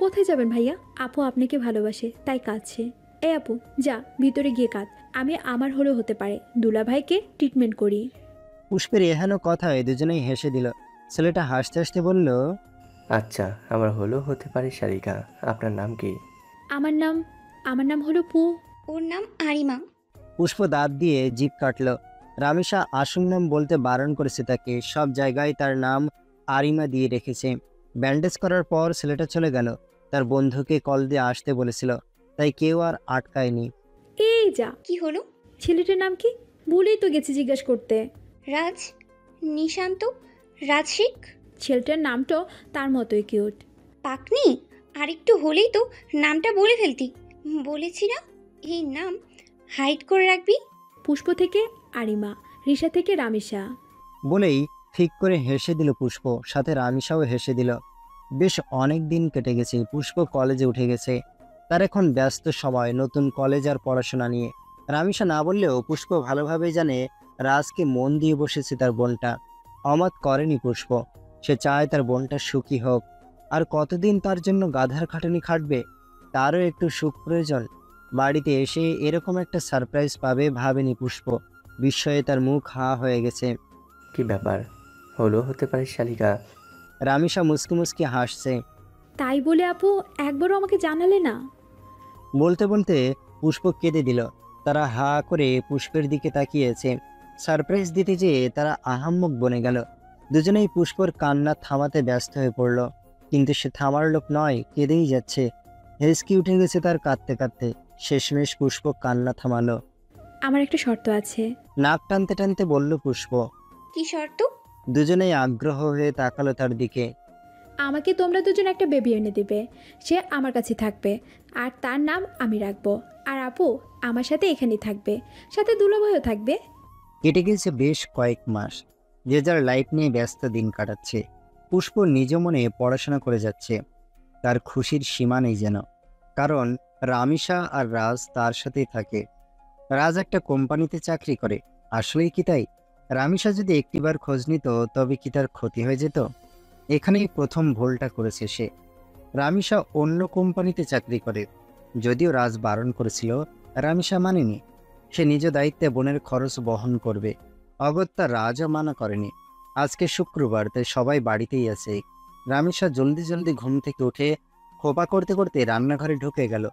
কোথায় যাবেন ভাইয়া? আপু আপনাকে ভালোবাসে, তাই কাঁদছে। এই আপু, যা ভিতরে গিয়ে কাঁদ। আমি আমার হলেও হতে পারে, দুলা ভাইকে ট্রিটমেন্ট করি। পুষ্পের এহেন কথায় দুজনেই হেসে দিল। ছেলেটা হাসতে হাসতে বলল, আচ্ছা, আমার হলেও হতে পারে। সারিকা, আপনার নাম কি? আমার নাম হলো পু। ওর নাম আরিমা। পুষ্প দাঁত দিয়ে জিভ কাটল। রামিসা আসল নাম বলতে বারণ করেছে তাকে। সব জায়গায় তার নাম আরিমা দিয়ে রেখেছে। ব্যান্ডেজ করার পর ছেলেটা চলে গেল। তার বন্ধুকে কল দিয়ে আসতে বলেছিল, তাই কেউ আর আটকায়নি। এই যা, কি হলো? ছেলেটার নাম কি? ভুলেই তো গেছি জিজ্ঞেস করতে। রাজ, নিশান্ত, রাজশিক। ছেলেটার নামটাও তার মতোই কিউট। পাকনি, আর একটু হলেই তো নামটা বলে ফেলতি। বলেছি না এই নাম হাইড করে রাখবি। পুষ্প থেকে আরিমা, রিশা থেকে রামিসা। বলেই ঠিক করে হেসে দিল পুষ্প, সাথে রামিসাও হেসে দিল। বেশ অনেক দিন কেটে গেছে, পুষ্প কলেজে উঠে গেছে। তার এখন ব্যস্ত সময় নতুন কলেজ আর পড়াশোনা নিয়ে। রামিসা না বললেও পুষ্প ভালোভাবেই জানে রাজকে মন দিয়ে বসেছে তার বোনটা। অমত করেনি পুষ্প, সে চায় তার বোনটা সুখী হোক। আর কতদিন তার জন্য গাধার খাটুনি খাটবে, তারও একটু সুখ প্রয়োজন। বাড়িতে এসে এরকম একটা সারপ্রাইজ পাবে ভাবেনি পুষ্প। বিস্ময়ে তার মুখ হা হয়ে গেছে। কি ব্যাপার, হলো হতে পারে শালিকা? রামিসা মুসকি মুসকি হাসছে। তাই বলে আপু একবারও আমাকে জানালে না? বলতে বলতে পুষ্প কেঁদে দিল। তারা হা করে পুষ্পের দিকে তাকিয়েছে। সারপ্রাইজ দিতে যেয়ে তারা আহাম্মক বনে গেল। দুজনেই পুষ্পর কান্না থামাতে ব্যস্ত হয়ে পড়ল, কিন্তু সে থামার লোক নয়, কেঁদেই যাচ্ছে। হেসকি উঠে গেছে তার কাঁদতে কাঁদতে। শেষমেশ পুষ্প কান্না থামালো। আমার একটা শর্ত আছে। নাক টানতে টানতে বলল পুষ্প। কি শর্ত? দুজনেই আগ্রহ হয়ে তাকালো তার দিকে। আমাকে তোমরা দুজন একটা বেবি এনে দেবে, সে আমার কাছে থাকবে, আর তার নাম আমি রাখবো। আর আপু আমার সাথে এখানেই থাকবে, সাথে দুলাভাইও থাকবে। কেটে গেছে বেশ কয়েক মাস, যে যার লাইফ নিয়ে ব্যস্ত দিন কাটাচ্ছে। পুষ্প নিজ মনে পড়াশোনা করে যাচ্ছে। তার খুশির সীমা নেই যেন, কারণ রামিসা আর রাজ তার সাথেই থাকে। রাজ একটা কোম্পানিতে চাকরি করে, আসলেই কি তাই? রামিসা যদি একটিবার খোঁজ নিত তবে কি তার ক্ষতি হয়ে যেত? এখানেই প্রথম ভুলটা করেছে সে। রামিসা অন্য কোম্পানিতে চাকরি করে, যদিও রাজ বারণ করেছিল, রামিসা মানেনি। সে নিজ দায়িত্বে বোনের খরচ বহন করবে, অগত্যা রাজও মানা করেনি। আজকে শুক্রবার, তাই সবাই বাড়িতেই আছে। রামিসা জলদি জলদি ঘুম থেকে উঠে খোপা করতে করতে রান্নাঘরে ঢুকে গেল।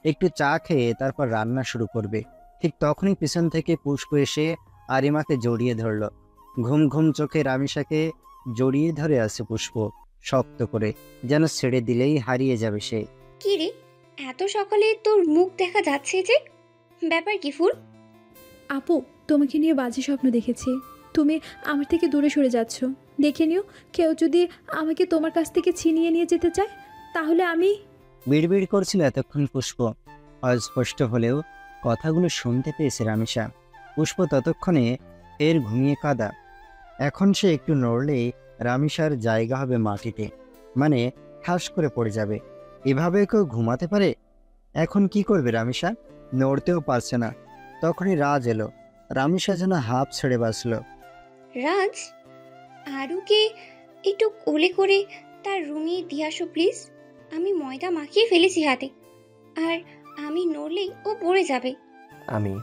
একটু চা খেয়ে তারপর রান্না শুরু করবে। ঠিক তখনই পিছন থেকে পুষ্প এসে আরিমাকে জড়িয়ে ধরল। ঘুম ঘুম চোখে রামিসাকে জড়িয়ে ধরে আছে পুষ্প, শক্ত করে, যেন ছেড়ে দিলেই হারিয়ে যাবে সে। কি রে, এত সকালে তোর মুখ দেখা যাচ্ছে যে? ব্যাপার কি ফুল? আপু তোমাকে নিয়ে বাজে স্বপ্ন দেখেছি। তুমি আমার থেকে দূরে সরে যাচ্ছ। দেখে নিও, কেউ যদি আমাকে তোমার কাছ থেকে ছিনিয়ে নিয়ে যেতে চায় তাহলে আমি। বিড়বিড় করছিল এতক্ষণ পুষ্প। অস্পষ্ট হলেও কথাগুলো শুনতে পেয়েছে রামিসা। পুষ্প ততক্ষণে ফের ঘুমিয়ে কাঁদা। এখন সে একটু নড়লেই রামিসার জায়গা হবে মাটিতে, মানে ঠাস করে পড়ে যাবে। এভাবে কেউ ঘুমাতে পারে? এখন কি করবে রামিসা? নড়তেও পারছে না। তখনই রাজ এলো। রামিসা যেন হাঁপ ছেড়ে বাঁচল। রাজ, আরুকে একটু কোলে করে তার রুমে দিয়ে আসো প্লিজ। আমি ময়দা মাখিয়ে ফেলেছি হাতে, আর আমি নড়লেই ও পড়ে যাবে। আমি?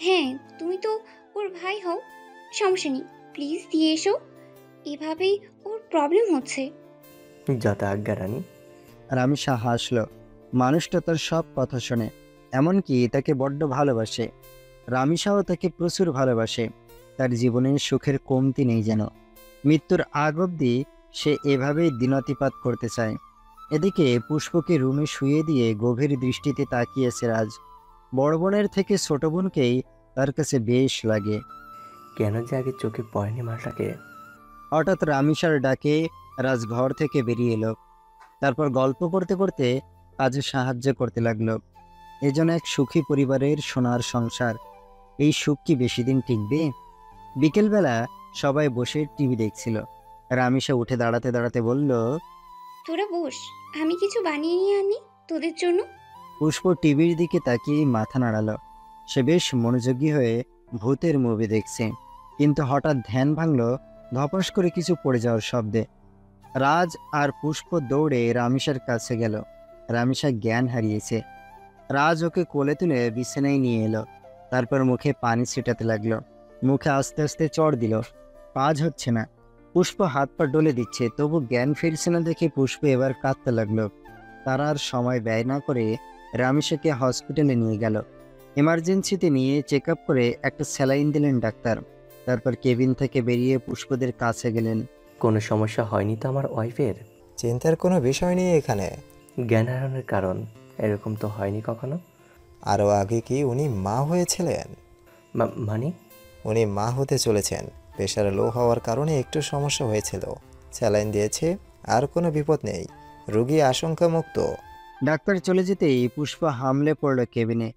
হ্যাঁ, তুমি তো ওর ভাই হও, সমস্যা নেই, প্লিজ দিয়ে এসো। এভাবেই ওর প্রবলেম হচ্ছে। যত আজ্ঞা রানী। রামিসা হাসল। মানুষটা তার সব কথা শোনে, এমনকি তাকে বড্ড ভালোবাসে। রামিসাও তাকে প্রচুর ভালোবাসে। তার জীবনে সুখের কমতি নেই যেন। মৃত্যুর আগ অবধি সে এভাবেই দিনাতিপাত করতে চায়। এদিকে পুষ্পকে রুমে শুয়ে দিয়ে গভীর দৃষ্টিতে তাকিয়েছে রাজ। বড় বোনের থেকে ছোট বোনকেই তার কাছে বেশ লাগে। কেন যে আগে চোখে পড়েনি মালটাকে? হঠাৎ রামিসার ডাকে রাজ ঘর থেকে বেরিয়ে এলো। তারপর গল্প করতে করতে কাজে সাহায্য করতে লাগলো। এজন্য এক সুখী পরিবারের সোনার সংসার। এই সুখ কি বেশি দিন টিকবে? বিকেলবেলা সবাই বসে টিভি দেখছিল। রামিসা উঠে দাঁড়াতে দাঁড়াতে বলল, তোরা বস, আমি কিছু বানিয়ে নিয়ে আনি তোদের জন্য। পুষ্প টিভির দিকে তাকিয়ে মাথা নাড়ালো। সে বেশ মনোযোগী হয়ে ভূতের মুভি দেখছে, কিন্তু হঠাৎ ধ্যান ভাঙল ধপাস করে কিছু পড়ে যাওয়ার শব্দে। রাজ আর পুষ্প দৌড়ে রামিসার কাছে গেল। রামিসা জ্ঞান হারিয়েছে। রাজ ওকে কোলে তুলে বিছানায় নিয়ে এলো। তারপর মুখে পানি ছিটাতে লাগলো। মুখে আস্তে আস্তে চড় দিল। কাজ হচ্ছে না। পুষ্প হাত পা ডলে দিচ্ছে, তবু জ্ঞান ফিরছে না দেখে পুষ্প এবার কাঁদতে লাগলো। তারা আর সময় ব্যয় না করে রামিসাকে হসপিটালে নিয়ে গেল। এমার্জেন্সিতে নিয়ে চেক আপ করে একটা স্যালাইন দিলেন ডাক্তার। তারপর কেবিন থেকে বেরিয়ে পুষ্পদের কাছে গেলেন। কোনো সমস্যা হয়নি তো আমার ওয়াইফের? চিন্তার কোনো বিষয় নেই এখানে। জ্ঞান হারানোর কারণ এরকম তো হয়নি কখনো। আরও আগে কি উনি মা হয়েছিলেন? মানে? উনি মা হতে চলেছেন। প্রেশার লো হওয়ার কারণে একটু সমস্যা হয়েছিল, স্যালাইন দিয়েছে, আর কোনো বিপদ নেই, রোগী আশঙ্কামুক্ত। ডাক্তার চলে যেতেই পুষ্প হামলে পড়ল কেবিনে।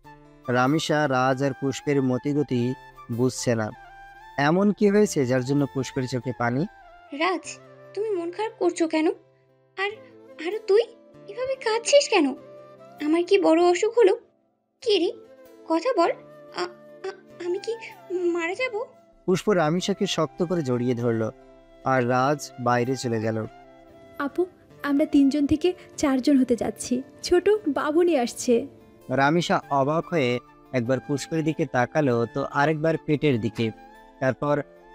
রামিসা রাজ আর পুষ্পের মতিগতি বুঝছে না। এমন কি হয়েছে যার জন্য পুষ্পের চোখে পানি? রাজ, তুমি মন খারাপ করছো কেন? আর আর তুই এভাবে কাঁদছিস কেন? আমার কি বড় অসুখ হলো? কি রে, কথা বল। আমি কি মারা যাব? পুষ্প রামিসাকে শক্ত করে জড়িয়ে ধরল আর রাজ বাইরে চলে গেল। আপু, আমরা 3 জন থেকে 4 জন হতে যাচ্ছি। ছোট বাবু নিয়ে আসছে। রামিসা অবাক হয়ে একবার পুষ্পের দিকে তাকালো তো আরেকবার পেটের দিকে, তারপর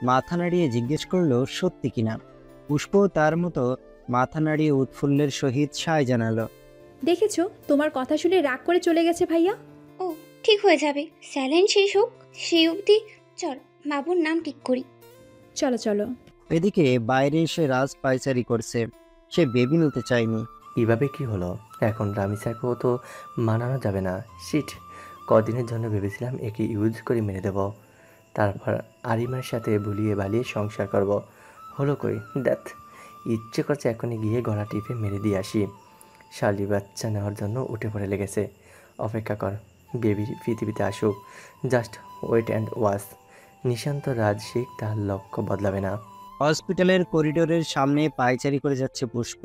মাথা নাড়িয়ে জিজ্ঞেস করলো সত্যি কিনা। পুষ্প তার মতো মাথা নাড়িয়ে উৎফুল্লের সহিত সায় জানালো। দেখেছো, তোমার কথা শুনে রাগ করে চলে গেছে ভাইয়া। ও ঠিক হয়ে যাবে, স্যালাইন শেষ হোক সেই অবধি চল বাবুর নাম ঠিক করি। চলো চলো। এদিকে বাইরে এসে রাজ পায়চারি করছে। সে বেবি নিতে চায়নি। এভাবে কি হলো? এখন রামিসাকেও তো মানানো যাবে না। শিট, কদিনের জন্য ভেবেছিলাম একে ইউজ করে মেরে দেব, তারপর আরিমার সাথে ভুলিয়ে বালিয়ে সংসার করব। হলো কই দ্যাট। ইচ্ছে করছে এখনই গিয়ে গলা টিপে মেরে দিয়ে আসি। শালি বাচ্চা নেওয়ার জন্য উঠে পড়ে লেগেছে। অপেক্ষা কর, বেবি পৃথিবীতে আসুক, just wait and watch. Nishant Raj Sheikh তার লক্ষ্য বদলাবে না। হসপিটালের করিডোরের সামনে পায়চারি করে যাচ্ছে পুষ্প।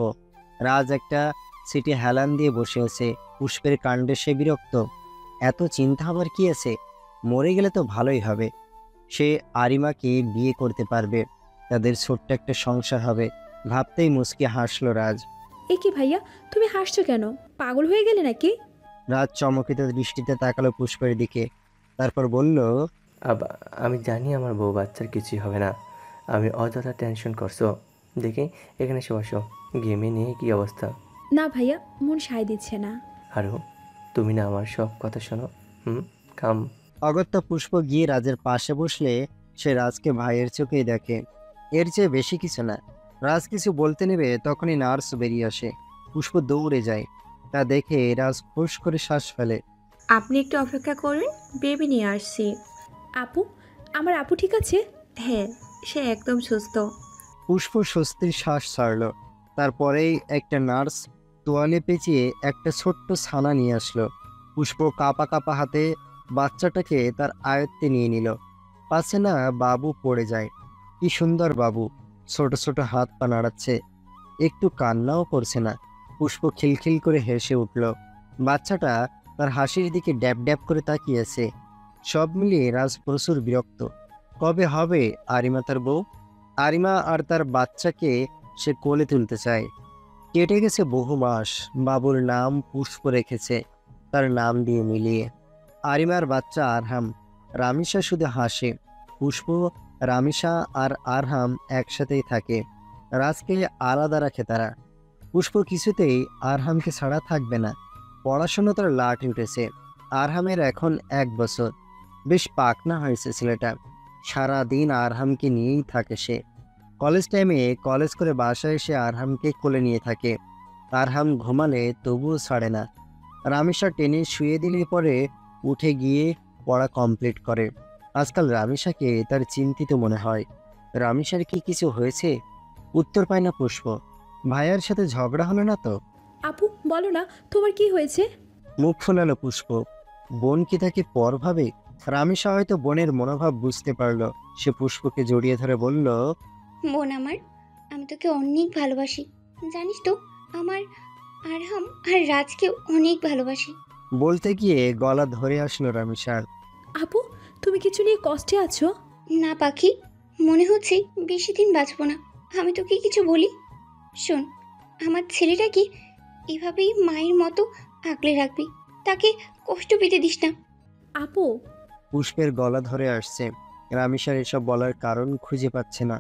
রাজ একটা সিটে হেলান দিয়ে বসে আছে। পুষ্পের কাণ্ডে সে বিরক্ত। এত চিন্তা আবার কি আছে? মরে গেলে তো ভালোই হবে। সে আরিমাকে বিয়ে করতে পারবে, তাদের ছোট্ট একটা সংসার হবে। ভাবতেই মুচকি হাসলো রাজ। এ কি ভাইয়া, তুমি হাসছো কেন? পাগল হয়ে গেলে নাকি? রাজ চমকিত দৃষ্টিতে তাকালো পুষ্পের দিকে, তারপর বলল, আমি জানি আমার বউ বাচ্চার কিছুই হবে না। আমি অযথা টেনশন করছো। দেখি এখানে এসে বসো। গেমে নিয়ে কি অবস্থা? না ভাইয়া, মন সায় দিচ্ছে না। আরও তুমি না আমার সব কথা শোনো। কাম। অগত্যা পুষ্প গিয়ে রাজের পাশে বসলে সে রাজকে ভাইয়ের চোখেই দেখে, এর চেয়ে বেশি কিছু না। রাজ কিছু বলতে নেবে তখনই নার্স বেরিয়ে আসে। পুষ্প দৌড়ে যায়। তা দেখে রাজ ফুস করে শ্বাস ফেলে। আপনি একটু অপেক্ষা করুন, বেবি নিয়ে আসছি। আপু, আমার আপু ঠিক আছে? হ্যাঁ, সে একদম সুস্থ। পুষ্প স্বস্তির শ্বাস ছাড়ল। তারপরেই একটা নার্স তোয়ালে পেঁচিয়ে একটা ছোট্ট ছানা নিয়ে আসলো। পুষ্প কাঁপা কাঁপা হাতে বাচ্চাটাকে তার আয়ত্তে নিয়ে নিল। পাশে না বাবু পড়ে যায়। কি সুন্দর বাবু, ছোট ছোট হাত পা নাড়াচ্ছে, একটু কান্নাও করছে না। পুষ্প খিলখিল করে হেসে উঠল। বাচ্চাটা তার হাসির দিকে ড্যাব ড্যাব করে তাকিয়েছে। সব মিলিয়ে রাজ প্রচুর বিরক্ত। কবে হবে আরিমা তার বউ? আরিমা আর তার বাচ্চাকে সে কোলে তুলতে চায়। কেটে গেছে বহু মাস। বাবুর নাম পুষ্প রেখেছে, তার নাম দিয়ে মিলিয়ে। আরিমার বাচ্চা আরহাম। রামিসা শুধু হাসে। পুষ্প, রামিসা আর আরহাম একসাথেই থাকে। রাজকে আলাদা রাখে তারা। পুষ্প কিছুতেই আরহামকে ছাড়া থাকবে না। পড়াশোনা তার লাঠি উঠেছে। আরহামের এখন 1 বছর। বেশ পাকনা হয়েছে ছেলেটা। সারাদিন আরহামকে নিয়েই থাকে সে। কলেজ টাইমে কলেজ করে বাসায় এসে আরহামকে কোলে নিয়ে থাকে। আরহাম ঘুমালে তবুও ছাড়ে না। রামিসা টেনে শুয়ে দিলে পরে উঠে গিয়ে পড়া কমপ্লিট করে। আজকাল রামিসাকে তার চিন্তিত মনে হয়। রামিসার কি কিছু হয়েছে? উত্তর পায় না পুষ্প। ভাইয়ার সাথে ঝগড়া হলো না তো? আপু বলো না, তোমার কি হয়েছে? মুখ ফোলালো পুষ্প। বোন কি তাকে পর ভাবে? রামিসা হয়তো বোনের মনোভাব বুঝতে পারলো। সে পুষ্পকে জড়িয়ে ধরে বলল, বোন আমার, আমি তোকে অনেক ভালোবাসি, জানিস তো। আমার আরহাম আর রাজকেও অনেক ভালোবাসি। বলতে গিয়ে গলা ধরে আসলো রামিসার। আপু, তুমি কিছু নিয়ে কষ্টে আছো? না পাখি, মনে হচ্ছে বেশি দিন বাঁচবো না। আমি তোকে কিছু বলি, শোন। আমার ছেলেটাকে এভাবেই মায়ের মতো আগলে রাখবি, তাকে কষ্ট পেতে দিস না। আপু। পুষ্পের গলা ধরে আসছে। রামিসার এসব বলার কারণ খুঁজে পাচ্ছে না।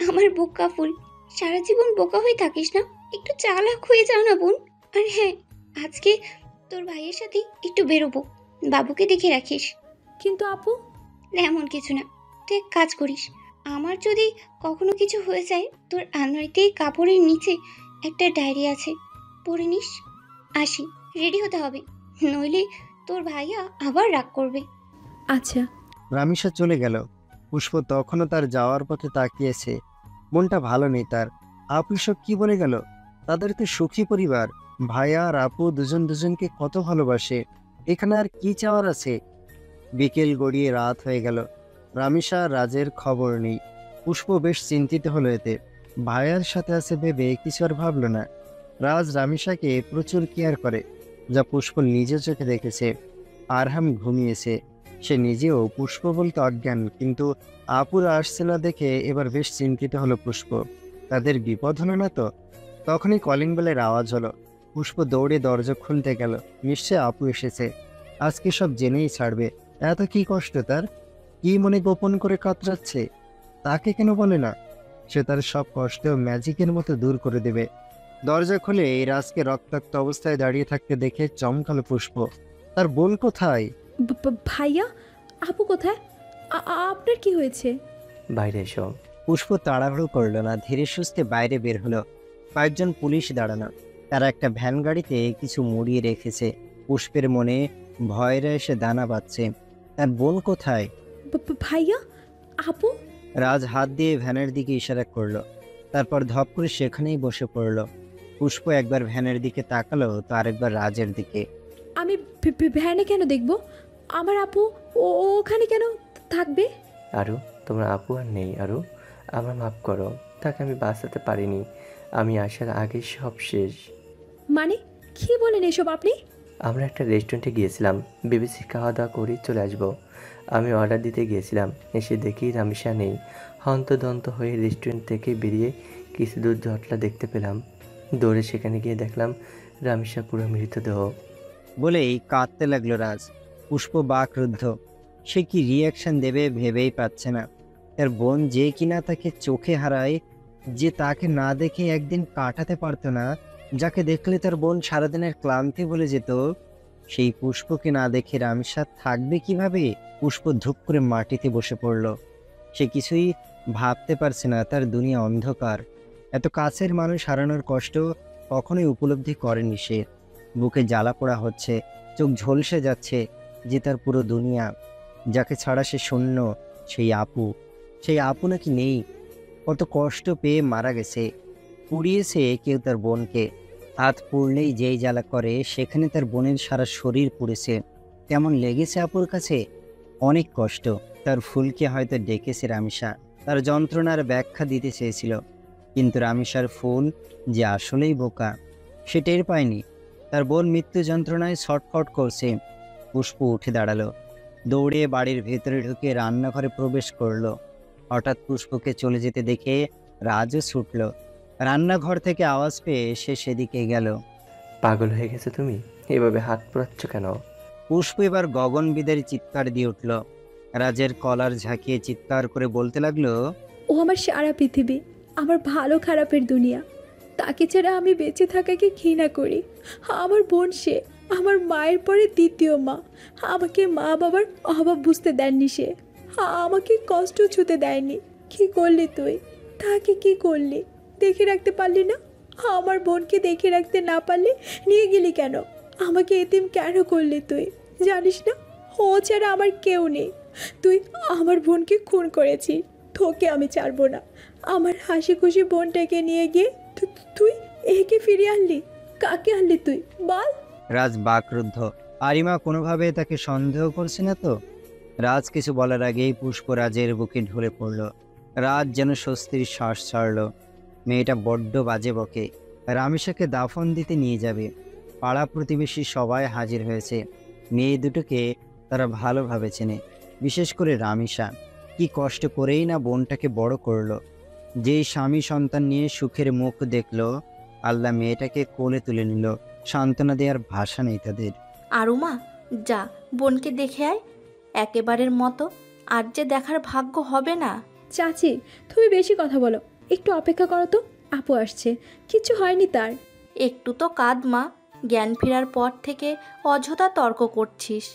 আমার বোকা ফুল, সারা জীবন বোকা হয়ে থাকিস না, একটু চালাক হয়ে যাও না বোন। আর হ্যাঁ, আজকে তোর ভাইয়ের সাথে একটু বেরোবো, বাবুকে দেখে রাখিস। কিন্তু আপু। এমন কিছু না, তুই এক কাজ করিস। আমার যদি কখনো কিছু হয়ে যায়, তোর আলমারিতে কাপড়ের নিচে একটা ডায়েরি আছে, পড়ে নিস। আসি, রেডি হতে হবে, নইলে তোর ভাইয়া আবার রাগ করবে। আচ্ছা। রামিসা চলে গেল। পুষ্প তখনও তার যাওয়ার পথে তাকিয়েছে। মনটা ভালো নেই তার। আপু সব কি বলে গেল? তাদের তো সুখী পরিবার, ভাইয়া আর আপু দুজন দুজনকে কত ভালোবাসে। এখানে আর কি চাওয়ার আছে? বিকেল গড়িয়ে রাত হয়ে গেল। রামিসা আর রাজের খবর নেই। পুষ্প বেশ চিন্তিত হলো এতে। ভাইয়ার সাথে আছে ভেবে কিছু আর ভাবলো না। রাজ রামিসাকে প্রচুর কেয়ার করে, যা পুষ্প নিজে চোখে দেখেছে। আরহাম ঘুমিয়েছে। সে নিজেও পুষ্প বলতে অজ্ঞান, কিন্তু আপুরা আসছে না দেখে এবার বেশ চিন্তিত হলো পুষ্প। তাদের বিপদ হলো না তো? তখনই কলিং বেলের আওয়াজ হলো। পুষ্প দৌড়ে দরজা খুলতে গেল। নিশ্চয় আপু এসেছে। আজকে সব জেনেই ছাড়বে। এত কি কষ্ট তার? কি মনে গোপন করে কাতরাচ্ছে? তাকে কেন বলে না? সে তার সব কষ্ট ম্যাজিকের মতো দূর করে দেবে। দরজা খুলে এই রাজকে রক্তাক্ত অবস্থায় দাঁড়িয়ে থাকতে দেখে চমকালো পুষ্প। তার বোন কোথায়? ভাইয়া, আপু কোথায়? আপনার কি হয়েছে? বাইরে এসো। পুষ্প তাড়াহুড়ো করলো না, ধীরে সুস্থে বাইরে বের হলো। কয়েকজন পুলিশ দাঁড়ানো। তারা একটা ভ্যান গাড়িতে কিছু মুড়িয়ে রেখেছে। পুষ্পের মনে ভয়রা এসে দানা বাঁধছে। তার বোন কোথায়? ভাইয়া, আপু। রাজ হাত দিয়ে ভ্যানের দিকে ইশারা করলো। তারপর ধপ করে সেখানেই বসে পড়লো। পুষ্প একবার ভ্যানের দিকে তাকালো, তো আরেকবার রাজের দিকে। আমি ভ্যানে কেন দেখব? আমার আপু ওখানে কেন থাকবে? আরু, তোমার আপু আর নেই। আরু, আমার মাফ করো, তাকে আমি বাঁচাতে পারিনি। আমি আসার আগেই সব শেষ। মানে কি বলেন এসব আপনি? আমরা একটা রেস্টুরেন্টে গিয়েছিলাম, ভেবেছি খাওয়া দাওয়া করে চলে আসবো। আমি অর্ডার দিতে গিয়েছিলাম, এসে দেখি রামিসা নেই। হন্তদন্ত হয়ে রেস্টুরেন্ট থেকে বেরিয়ে কিছু দূর জটলা দেখতে পেলাম। দৌড়ে সেখানে গিয়ে দেখলাম রামিসা পুরো মৃতদেহ। বলেই কাঁদতে লাগলো রাজ। পুষ্প বাকরুদ্ধ। সে কি রিয়াকশন দেবে ভেবেই পাচ্ছে না। তার বোন যে কিনা তাকে চোখে হারায়, যে তাকে না দেখে একদিন কাটাতে পারতো না, যাকে দেখলে তার বোন সারাদিনের ক্লান্তি ভুলে যেত, সেই পুষ্পকে না দেখে রামিসা থাকবে কিভাবে? পুষ্প ধূপ করে মাটিতে বসে পড়ল। সে কিছুই ভাবতে পারছে না। তার দুনিয়া অন্ধকার। এত কাছের মানুষ হারানোর কষ্ট কখনোই উপলব্ধি করেনি সে। বুকে জ্বালা পোড়া হচ্ছে, চোখ ঝলসে যাচ্ছে। যে তার পুরো দুনিয়া, যাকে ছাড়া সে শূন্য, সেই আপু নাকি নেই। কত কষ্ট পেয়ে মারা গেছে। পুড়িয়েছে কেউ তার বোনকে। হাত পুড়লেই যেই জ্বালা করে, সেখানে তার বোনের সারা শরীর পুড়েছে। কেমন লেগেছে আপুর কাছে? অনেক কষ্ট। তার ফুলকে হয়তো ডেকেছে রামিসা, তার যন্ত্রণার ব্যাখ্যা দিতে চেয়েছিল, কিন্তু রামিসার ফুল যে আসলেই বোকা, সে টের পায়নি। তার বোন মৃত্যু যন্ত্রণায় ছটফট করছে। পুষ্প উঠে দাঁড়ালো, দৌড়ে বাড়ির ভেতরে ঢুকে রান্নাঘরে প্রবেশ করলো। হঠাৎ পুষ্পকে চলে যেতে দেখে রাজও ছুটল। রান্নাঘর থেকে আওয়াজ পেয়ে সে সেদিকে গেল। পাগল হয়ে গেছে তুমি? এভাবে হাত পোড়াচ্ছ কেন? পুষ্প এবার গগনবিদের চিৎকার দিয়ে উঠল। রাজের কলার ঝাঁকিয়ে চিৎকার করে বলতে লাগলো, ও আমার সারা পৃথিবী, আমার ভালো খারাপের দুনিয়া। তাকে ছাড়া আমি বেঁচে থাকাকে ঘৃণা করি। আমার বোন সে, আমার মায়ের পরে দ্বিতীয় মা। আমাকে মা বাবার অভাব বুঝতে দেননি সে, আমাকে কষ্ট ছুতে দেয়নি। কি করলি তুই? তাকে কি করলি? দেখে রাখতে পারলি না? আমার বোনকে দেখে রাখতে না পারলে নিয়ে গেলি কেন? আমাকে এতিম কেন করলি তুই? জানিস না ও ছাড়া আমার কেউ নেই। তুই আমার বোনকে খুন করেছিস, তোকে আমি ছাড়বো না। আমার হাসি খুশি বোনটাকে নিয়ে গিয়ে তুই একে ফিরিয়ে আনলি। কাকে আনলি তুই বল? রাজ বাকরুদ্ধ। আরিমা কোনোভাবে তাকে সন্দেহ করছে না তো? রাজ কিছু বলার আগেই পুষ্প রাজের বুকে ঢলে পড়ল। রাজ যেন স্বস্তির শ্বাস ছাড়ল। মেয়েটা বড্ড বাজে বকে। রামিসাকে দাফন দিতে নিয়ে যাবে। পাড়া প্রতিবেশী সবাই হাজির হয়েছে। মেয়ে দুটোকে তারা ভালোভাবে চেনে, বিশেষ করে রামিসা। কি কষ্ট করেই না বোনটাকে বড় করলো। যেই স্বামী সন্তান নিয়ে সুখের মুখ দেখলো, আল্লাহ মেয়েটাকে কোলে তুলে নিল। সান্ত্বনা দেওয়ার ভাষা নেই তাদের। আরুমা, যা বোনকে দেখে আয় একেবারের মতো। আর যে দেখার ভাগ্য হবে না। চাচি, তুমি বেশি কথা বলো, একটু অপেক্ষা করো তো। আপু আসছে, কিছু হয়নি তার। একটু তো কাঁদ মা, জ্ঞান ফেরার পর থেকে অযথা তর্ক করছিস।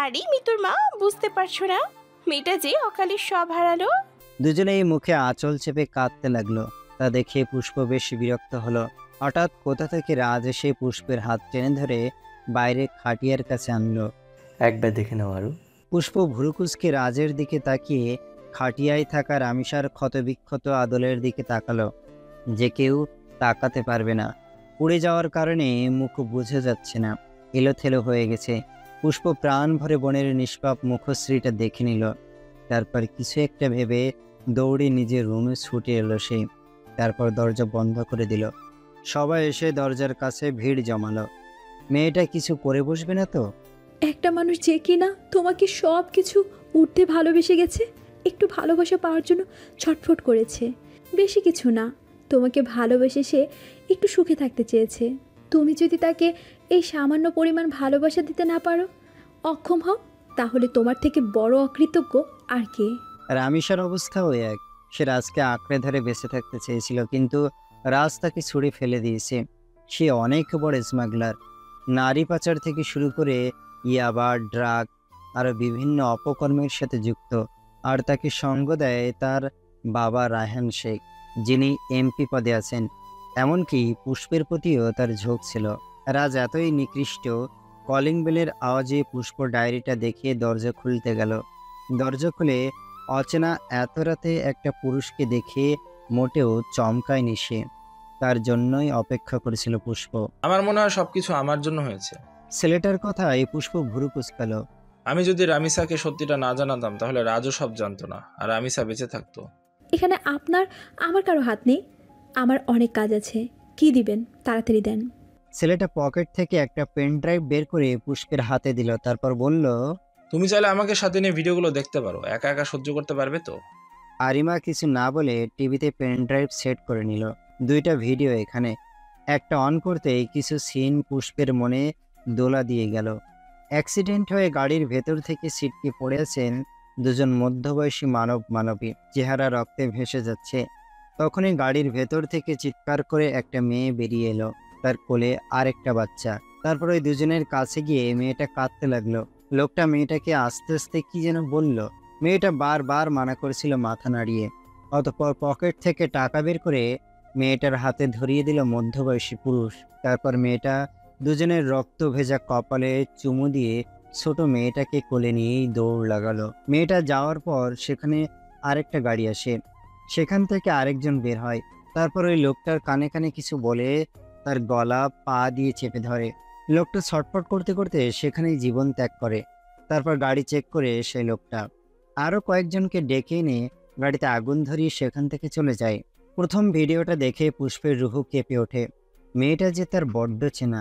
আরে মিতুর মা, বুঝতে পারছো না মেয়েটা যে অকালে সব হারালো? দুজনেই মুখে আঁচল চেপে কাঁদতে লাগলো। তা দেখে পুষ্প বেশ বিরক্ত হলো। হঠাৎ কোথা থেকে রাজ এসে পুষ্পের হাত টেনে ধরে বাইরে খাটিয়ার কাছে আনলো। একবার দেখে নাও আরু। পুষ্প ভুরুকুচকে রাজের দিকে তাকিয়ে খাটিয়ায় থাকা রামিসার ক্ষতবিক্ষত আদলের দিকে তাকালো। যে কেউ তাকাতে পারবে না। পুড়ে যাওয়ার কারণে মুখ বোঝা যাচ্ছে না, এলোথেলো হয়ে গেছে। পুষ্প প্রাণ ভরে বোনের নিষ্পাপ মুখশ্রীটা দেখে নিল। তারপর কিছু একটা ভেবে দৌড়ে নিজের রুমে ছুটে এলো সে। তারপর দরজা বন্ধ করে দিল। সবাই এসে দরজার কাছে ভিড় জমালো। মেয়েটা কিছু করে বসবে না তো? একটা মানুষ যে কিনা তোমাকে সব কিছু উঠতে ভালোবেসে গেছে, একটু ভালোবাসা পাওয়ার জন্য ছটফট করেছে, বেশি কিছু না, তোমাকে ভালোবেসে সে একটু সুখে থাকতে চেয়েছে। তুমি যদি তাকে এই সামান্য পরিমাণ ভালোবাসা দিতে না পারো, অক্ষম হও, তাহলে তোমার থেকে বড় অকৃতজ্ঞ আর কে? রামিসার অবস্থাও এক। সে রাজকে আঁকড়ে ধরে বেঁচে থাকতে চেয়েছিল, কিন্তু রাজ তাকে ছুঁড়ে ফেলে দিয়েছে। সে অনেক বড় স্মাগলার, নারী পাচার থেকে শুরু করে ইয়াবা, ড্রাগ আরও বিভিন্ন অপকর্মের সাথে যুক্ত। আর তাকে সঙ্গ দেয় তার বাবা রায়হান শেখ, যিনি এমপি পদে আছেন। এমনকি পুষ্পের প্রতিও তার ঝোঁক ছিল। রাজ এতই নিকৃষ্ট, কলিং বেলের আওয়াজে পুষ্প ডায়েরিটা দেখিয়ে দরজা খুলতে গেল। দরজা খুলে অচেনা এত রাতে একটা পুরুষকে দেখে মোটেও চমকায়নি সে। তার জন্যই অপেক্ষা করেছিল পুষ্প। আমার মনে হয় সবকিছু আমার জন্য হয়েছে। ছেলেটার কথায় পুষ্প ভুরু কুঁচকাল। আমি যদি রামিসাকে সত্যিটা না জানাতাম তাহলে রাজও সব জানতো না, আর রামিসা বেঁচে থাকতো। এখানে আমার কারো হাত নেই। আমার অনেক কাজ আছে। কি দিবেন? তাড়াতাড়ি দেন। ছেলেটা পকেট থেকে একটা পেন ড্রাইভ বের করে পুষ্পের হাতে দিল। তারপর বলল, তুমি চাইলে আমাকে সাথে নিয়ে ভিডিওগুলো দেখতে পারো। একা একা সহ্য করতে পারবে তো? আরিমা কিছু না বলে টিভিতে পেন ড্রাইভ সেট করে নিল। 2টা ভিডিও এখানে। একটা অন করতেই কিছু সিন পুষ্পের মনে দোলা দিয়ে গেল। অ্যাক্সিডেন্ট হয়ে গাড়ির ভেতর থেকে ছিটকে পড়ে আছেন দুজন মধ্যবয়সী মানবী, চেহারা রক্তে ভেসে যাচ্ছে। তখনই গাড়ির ভেতর থেকে চিৎকার করে একটা মেয়ে বেরিয়ে এলো, তার কোলে আর একটা বাচ্চা। তারপর ওই দুজনের কাছে গিয়ে মেয়েটা কাঁদতে লাগলো। লোকটা মেয়েটাকে আস্তে আস্তে কি যেন বলল। মেয়েটা বারবার মানা করেছিল মাথা নাড়িয়ে। অতঃপর পকেট থেকে টাকা বের করে মেয়েটার হাতে ধরিয়ে দিল মধ্যবয়সী পুরুষ। তারপর মেয়েটা দুজনের রক্ত ভেজা কপালে চুমু দিয়ে ছোট মেয়েটাকে কোলে নিয়েই দৌড় লাগালো। মেয়েটা যাওয়ার পর সেখানে আরেকটা গাড়ি আসে, সেখান থেকে আরেকজন বের হয়। তারপর ওই লোকটার কানে কানে কিছু বলে তার গলা পা দিয়ে চেপে ধরে। লোকটা ছটফট করতে করতে সেখানেই জীবন ত্যাগ করে। তারপর গাড়ি চেক করে সেই লোকটা আরও কয়েকজনকে ডেকে এনে গাড়িতে আগুন ধরিয়ে সেখান থেকে চলে যায়। প্রথম ভিডিওটা দেখে পুষ্পের রুহু কেঁপে ওঠে। মেয়েটা যে তার বড্ড চেনা,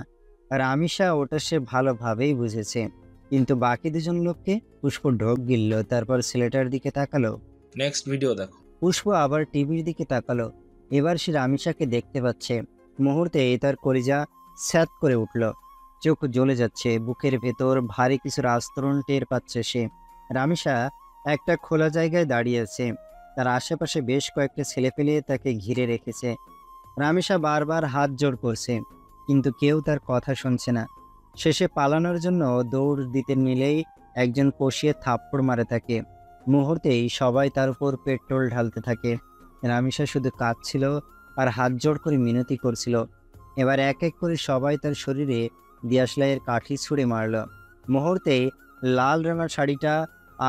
আর আমিষা ওটা সে ভালোভাবেই বুঝেছে। কিন্তু বাকি দুজন লোককে পুষ্প ঢোক গিলল। তারপর ছেলেটার দিকে তাকালো। নেক্সট ভিডিও দেখো। পুষ্প আবার টিভির দিকে তাকালো। এবার সে রামিসাকে দেখতে পাচ্ছে। মুহূর্তে তার কলিজা স্যাঁত করে উঠল, চোখ জ্বলে যাচ্ছে। বুকের ভেতর ভারী কিছুর আস্তরণ টের পাচ্ছে সে। রামিসা একটা খোলা জায়গায় দাঁড়িয়ে আছে। তার আশেপাশে বেশ কয়েকটা ছেলেপেলে তাকে ঘিরে রেখেছে। রামিসা বারবার হাত জোড় করছে, কিন্তু কেউ তার কথা শুনছে না। শেষে পালানোর জন্য দৌড় দিতে নিলেই একজন কষিয়ে থাপ্পড় মারে তাকে। মুহূর্তেই সবাই তার উপর পেট্রোল ঢালতে থাকে। রামিসা শুধু কাঁদছিল আর হাত জোড় করে মিনতি করছিল। এবার এক এক করে সবাই তার শরীরে দিয়াশলাইয়ের কাঠি ছুঁড়ে মারল। মুহূর্তেই লাল রঙের শাড়িটা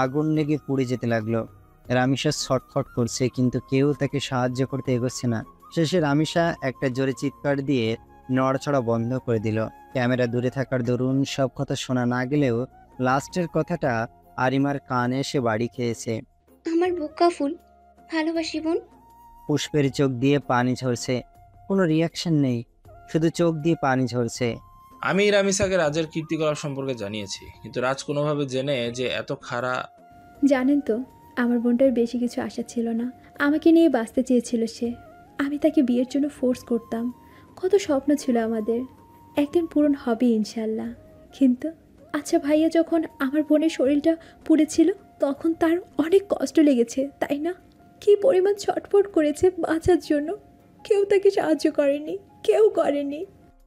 আগুন লেগে পুড়ে যেতে লাগলো। রামিসা ছটফট করছে, কিন্তু কেউ তাকে সাহায্য করতে এগোচ্ছে না। শেষে রামিসা একটা জোরে চিৎকার দিয়ে নড়াচড়া বন্ধ করে দিল। ক্যামেরা দূরে থাকার দরুন সব কথা শোনা না গেলেও লাস্টের কথাটা আরিমার কানে এসে বাড়ি খেয়েছে। আমার বুকা ফুল, ভালোবাসি বোন। পুষ্পের চোখ দিয়ে পানি ঝরছে। কোনো রিয়াকশন নেই, শুধু চোখ দিয়ে পানি ঝরছে। আমি রামিসাকে রাজের কীর্তিকলাপ সম্পর্কে জানিয়েছি, কিন্তু রাজ কোনোভাবে জেনে যে এত খারাপ। জানেন তো, আমার বোনটার বেশি কিছু আশা ছিল না। আমাকে নিয়ে বাঁচতে চেয়েছিল সে। আমি তাকে বিয়ের জন্য ফোর্স করতাম। কত স্বপ্ন ছিল আমাদের, একদিন পূরণ হবে ইনশাল্লাহ। কিন্তু আচ্ছা ভাইয়া যখন আমার বোনের শরীরটা পুড়েছিল তখন তার অনেক কষ্ট লেগেছে, তাই না? কি পরিমাণ ছটফট করেছে বাঁচার জন্য। কেউ তাকে সাহায্য করেনি, কেউ করেনি।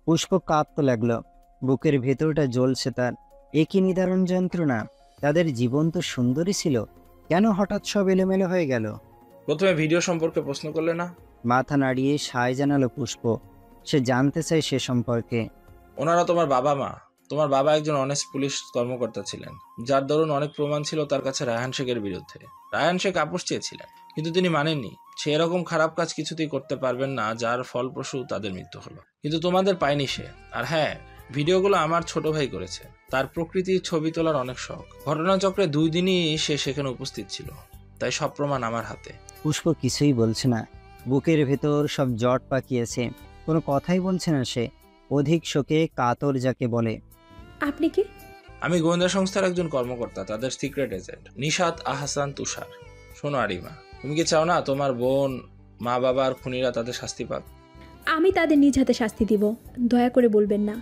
পুষ্প কাঁপতে লাগলো, বুকের ভেতরটা জ্বলছে তার। একই নিদারুণ যন্ত্রণা। তাদের জীবন তো সুন্দরই ছিল, কেন হঠাৎ সব এলোমেলো হয়ে গেল? প্রথমে ভিডিও সম্পর্কে প্রশ্ন করলে না? মাথা নাড়িয়ে সায় জানালো পুষ্প। সে জানতে চায় সে সম্পর্কে। ওনারা তোমার বাবা মা, তোমার বাবা একজন অনেস্ট পুলিশ কর্মকর্তা ছিলেন, যার দরুন অনেক প্রমাণ ছিল তার কাছে রায়হান শেখের বিরুদ্ধে। রায়হান শেখ আপোষ চেয়েছিলেন, কিন্তু তিনি মানেননি। সে এরকম খারাপ কাজ কিছুতেই করতে পারবেন না যার ফলপ্রসূ তাদের মৃত্যু হলো। কিন্তু তোমাদের পায়নি সে। আর হ্যাঁ, ভিডিওগুলো আমার ছোট ভাই করেছে। তার প্রকৃতির ছবি তোলার অনেক শখ। ঘটনাচক্রে 2 দিনই সে সেখানে উপস্থিত ছিল, তাই সব প্রমাণ আমার হাতে। পুষ্প কিছুই বলছে না, বুকের ভেতর সব জট পাকিয়েছে, কোনো কথাই বলছে না সে। অধিক শোকে কাতর যাকে বলে। আপনি কি? আমি গোয়েন্দা সংস্থার একজন কর্মকর্তা, তাদের সিক্রেট এজেন্ট, নিশাত আহসান তুষার। শোনো আরিমা, তুমি কি চাও না তোমার বোন, মা বাবা আর খুনিরা তাদের শাস্তি পাক? আমি তাদের নিজ হাতে শাস্তি দিব। দয়া করে বলবেন না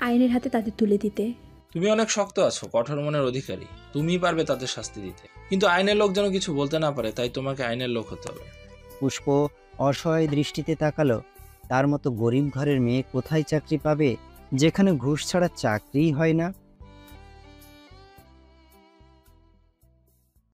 আইনের হাতে তাদের তুলে দিতে। তুমি অনেক শক্ত আছো, কঠোর মনের অধিকারী, তুমিই পারবে তাদের শাস্তি দিতে। কিন্তু আইনের লোক যেন কিছু বলতে না পারে, তাই তোমাকে আইনের লোক হতে হবে। পুষ্প অসহায় দৃষ্টিতে তাকালো। তার মতো গরিব ঘরের মেয়ে কোথায় চাকরি পাবে, যেখানে ঘুষ ছাড়া চাকরিই হয় না?